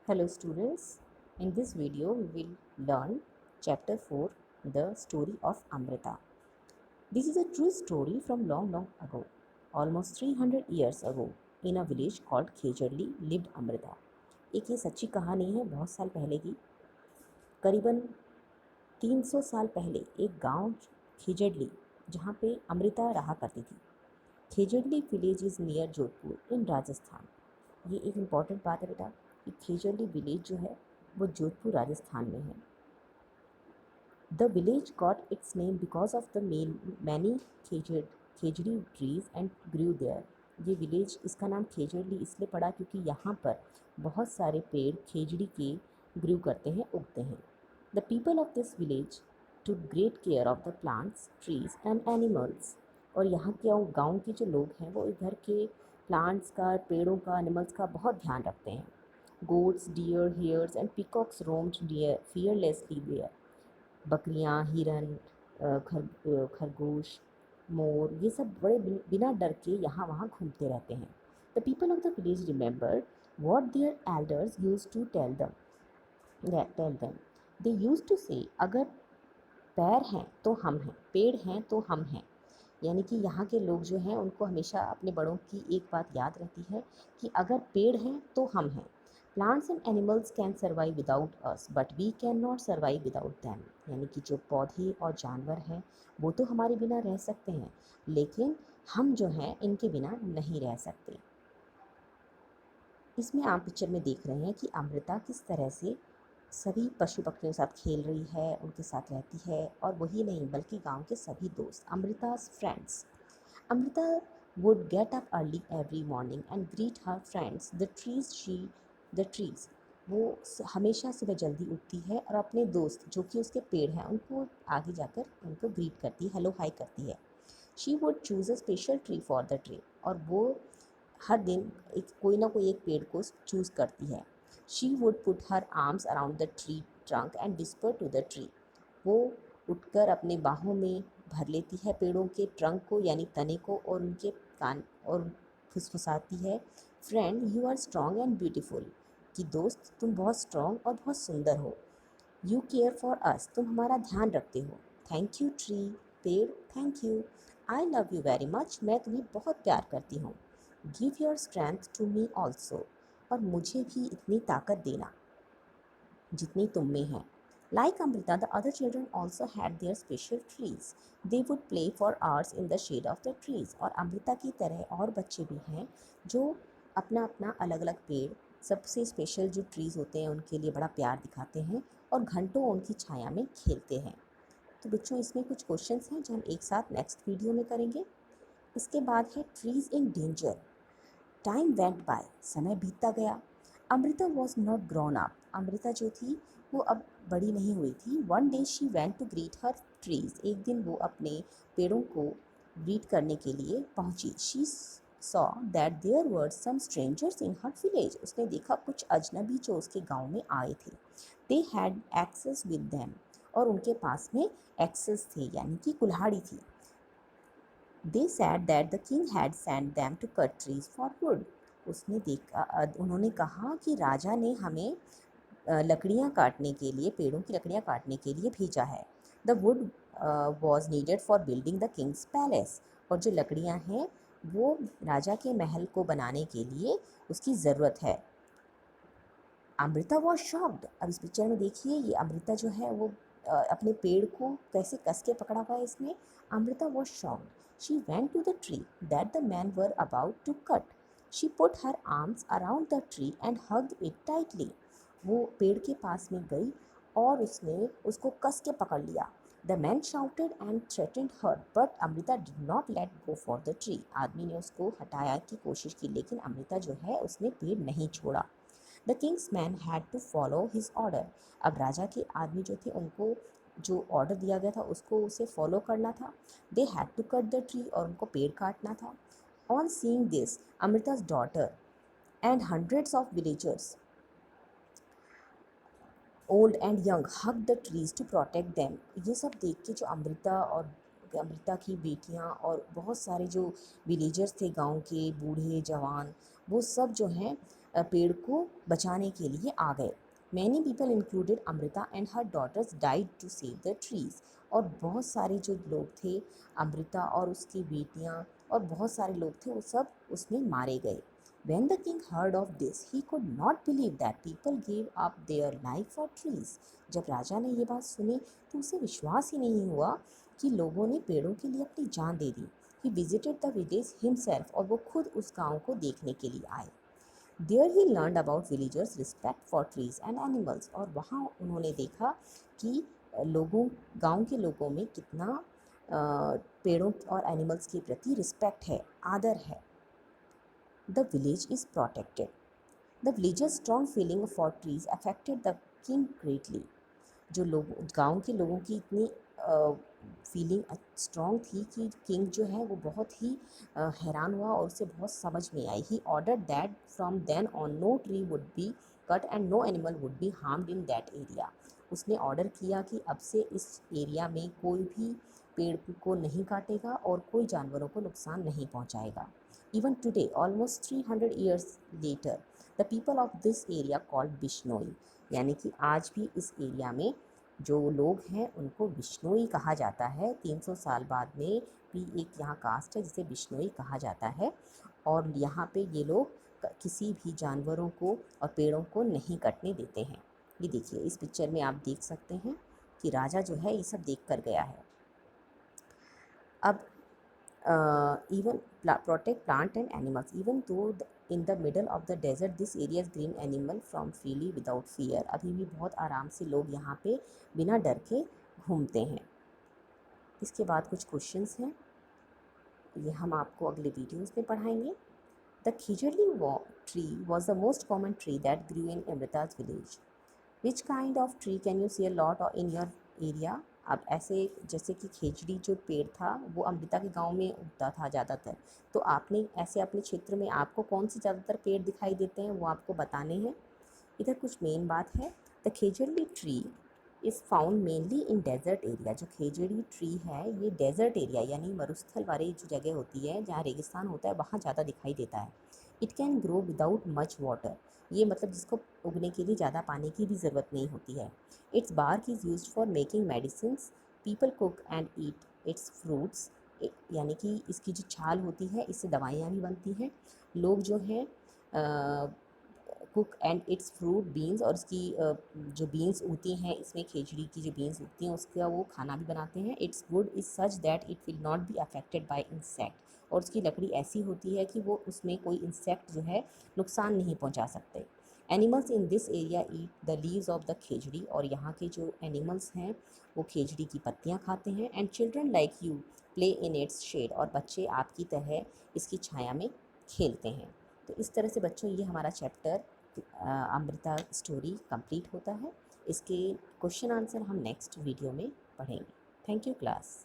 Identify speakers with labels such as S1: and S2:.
S1: Hello students, in this video we will learn chapter 4, the story of Amrita. This is a true story from long ago. Almost 300 years ago, in a village called Khejurli lived Amrita. एक ये सच्ची कहानी है बहुत साल पहले की। करीबन 300 साल पहले एक गांव खेजड़ली जहाँ पे अमृता रहा करती थी। Khejarli village is near Jodhpur in Rajasthan. ये एक इम्पॉर्टेंट बात है बेटा कि खेजड़ली विलेज जो है वो जोधपुर राजस्थान में है। The village got its name because of the many khejri trees and grew there. ये विलेज इसका नाम खेजड़ली इसलिए पड़ा क्योंकि यहाँ पर बहुत सारे पेड़ खेजड़ी के ग्रू करते हैं, उगते हैं। The people of this village to great care of the plants trees and animals. और यहाँ के गाँव के जो लोग हैं वो इधर के प्लांट्स का, पेड़ों का, एनिमल्स का बहुत ध्यान रखते हैं। Goats, deer, hares and peacocks roamed deer fearlessly there. बकरियाँ, हिरन, खरगोश, मोर, ये सब बड़े बिना डर के यहाँ वहाँ घूमते रहते हैं। The people of the village remember what their elders used to tell them. They used to say, अगर पैर हैं तो हम हैं, पेड़ हैं तो हम हैं। यानी कि यहाँ के लोग जो हैं उनको हमेशा अपने बड़ों की एक बात याद रहती है कि अगर पेड़ हैं तो हम हैं। Plants and animals can survive without us but we can not survive without them. यानी कि जो पौधे और जानवर हैं वो तो हमारे बिना रह सकते हैं, लेकिन हम जो हैं इनके बिना नहीं रह सकते। इसमें आप पिक्चर में देख रहे हैं कि अमृता किस तरह से सभी पशु पक्षियों के साथ खेल रही है, उनके साथ रहती है। और वही नहीं बल्कि गांव के सभी दोस्त, अमृता's friends. Amrita would get up early every morning and greet her friends, the trees. वो हमेशा सुबह जल्दी उठती है और अपने दोस्त जो कि उसके पेड़ हैं उनको आगे जाकर उनको ग्रीट करती है, हेलो हाई करती है। She would choose a special tree for the day, और वो हर दिन एक कोई ना कोई एक पेड़ को चूज़ करती है। She would put her arms around the tree trunk and whisper to the tree. वो उठकर अपने बाहों में भर लेती है पेड़ों के ट्रंक को यानी तने को और उनके कान और फुसफुसाती है, friend you are strong and beautiful, कि दोस्त तुम बहुत स्ट्रॉन्ग और बहुत सुंदर हो। यू केयर फॉर अस, तुम हमारा ध्यान रखते हो। थैंक यू ट्री, पेड़, thank you. I love you very much, मैं तुम्हें बहुत प्यार करती हूँ। Give your strength to me also, और मुझे भी इतनी ताकत देना जितनी तुम में है। Like Amrita, the other children also had their special trees. They would play for hours in the shade of the trees. और अमृता की तरह और बच्चे भी हैं जो अपना अपना अलग अलग पेड़, सबसे स्पेशल जो ट्रीज़ होते हैं उनके लिए बड़ा प्यार दिखाते हैं और घंटों उनकी छाया में खेलते हैं। तो बच्चों इसमें कुछ क्वेश्चंस हैं जो हम एक साथ नेक्स्ट वीडियो में करेंगे। इसके बाद है trees in danger. Time went by, समय बीतता गया। Amrita was not grown up, Amrita जो थी वो अब बड़ी नहीं हुई थी। One day she went to greet her trees, एक दिन वो अपने पेड़ों को ग्रीट करने के लिए पहुंची। She saw that there were some strangers in her village, उसने देखा कुछ अजनबी जो उसके गांव में आए थे। They had axes with them, और उनके पास में एक्सेस थे यानी कि कुल्हाड़ी थी। They said that the king had sent them to cut trees for wood. उन्होंने कहा कि राजा ने हमें लकड़ियाँ काटने के लिए, पेड़ों की लकड़ियाँ काटने के लिए भेजा है। The wood was needed for building the Kings palace, और जो लकड़ियाँ हैं वो राजा के महल को बनाने के लिए उसकी ज़रूरत है। अमृता वॉज शॉक्ड, अब इस पिक्चर में देखिए ये अमृता जो है वो अपने पेड़ को कैसे कस के पकड़ा हुआ है इसमें। Amrita was shocked, she went to the tree that the man were about to cut. She put her arms around the tree and hugged it tightly. वो पेड़ के पास में गई और उसने उसको कस के पकड़ लिया। The man shouted and threatened her but Amrita did not let go for the tree. आदमी ने उसको हटाया की कोशिश की लेकिन अमृता जो है उसने पेड़ नहीं छोड़ा। The king's man had to follow his order, अब राजा के आदमी जो थे उनको जो ऑर्डर दिया गया था उसको उसे फॉलो करना था। They had to cut the tree, और उनको पेड़ काटना था। On seeing this Amrita's daughter and hundreds of villagers old and young hug the trees to protect them. ये सब देख के जो अमृता और अमृता की बेटियां और बहुत सारे जो विलेजर्स थे गांव के, बूढ़े जवान, वो सब जो हैं पेड़ को बचाने के लिए आ गए। Many people included Amrita and her daughters died to save the trees. और बहुत सारे जो लोग थे, अमृता और उसकी बेटियां और बहुत सारे लोग थे, वो सब उसमें मारे गए। When the king heard of this, he could not believe that people gave up their life for trees. जब राजा ने ये बात सुनी तो उसे विश्वास ही नहीं हुआ कि लोगों ने पेड़ों के लिए अपनी जान दे दी। He visited the village himself, और वो खुद उस गांव को देखने के लिए आए। There he learned about villagers' respect for trees and animals, और वहाँ उन्होंने देखा कि लोगों गांव के लोगों में कितना पेड़ों और एनिमल्स के प्रति रिस्पेक्ट है, आदर है। The village is protected. The villager's strong feeling for trees affected the king greatly. जो लोग गांव के लोगों की इतनी फीलिंग स्ट्रॉन्ग थी कि किंग जो है वो बहुत ही हैरान हुआ और उसे बहुत समझ में आई। He order that from then on no tree would be cut and no animal would be harmed in that area. उसने ऑर्डर किया कि अब से इस एरिया में कोई भी पेड़ को नहीं काटेगा और कोई जानवरों को नुकसान नहीं पहुंचाएगा। Even today almost 300 years later the people of this area called Bishnoi, यानी कि आज भी इस एरिया में जो लोग हैं उनको बिश्नोई कहा जाता है। 300 साल बाद में भी एक यहाँ कास्ट है जिसे बिश्नोई कहा जाता है। और यहाँ पे ये लोग किसी भी जानवरों को और पेड़ों को नहीं कटने देते हैं। ये देखिए, इस पिक्चर में आप देख सकते हैं कि राजा जो है ये सब देख कर गया है। अब even protect plant and animals, even though in the middle of the desert this area's green animal from freely without fear। अभी भी बहुत आराम से लोग यहाँ पे बिना डर के घूमते हैं। इसके बाद कुछ क्वेश्चंस हैं, ये हम आपको अगले वीडियोस में पढ़ाएंगे। The Khijri tree was the most common tree that grew in Amrita's village. Which kind of tree can you see a lot in your area? अब ऐसे जैसे कि खेजड़ी जो पेड़ था वो अमृता के गांव में उगता था ज़्यादातर, तो आपने ऐसे अपने क्षेत्र में आपको कौन से ज़्यादातर पेड़ दिखाई देते हैं वो आपको बताने हैं। इधर कुछ मेन बात है। The khejri tree is found mainly in desert area. जो खेजड़ी ट्री है ये डेजर्ट एरिया यानी मरुस्थल वाली जो जगह होती है जहाँ रेगिस्तान होता है वहाँ ज़्यादा दिखाई देता है। It can grow without much water, ये मतलब जिसको उगने के लिए ज़्यादा पानी की भी ज़रूरत नहीं होती है। Its bark is used for making medicines, people cook and eat its fruits, यानी कि इसकी जो छाल होती है इससे दवाइयाँ भी बनती हैं। लोग जो हैं cook and it's fruit beans, और इसकी जो बीन्स उगती हैं इसमें खेजड़ी की जो बीन्स उगती हैं उसका वो खाना भी बनाते हैं। It's would is such that it will not be affected by insect, और उसकी लकड़ी ऐसी होती है कि वो उसमें कोई इंसेक्ट जो है नुकसान नहीं पहुंचा सकते। Animals in this area eat the leaves of the khejri, और यहाँ के जो एनिमल्स हैं वो खेजड़ी की पत्तियाँ खाते हैं। And children like you play in its shade, और बच्चे आपकी तरह इसकी छाया में खेलते हैं। तो इस तरह से बच्चों ये हमारा चैप्टर अमृता स्टोरी कंप्लीट होता है। इसके क्वेश्चन आंसर हम नेक्स्ट वीडियो में पढ़ेंगे। Thank you class.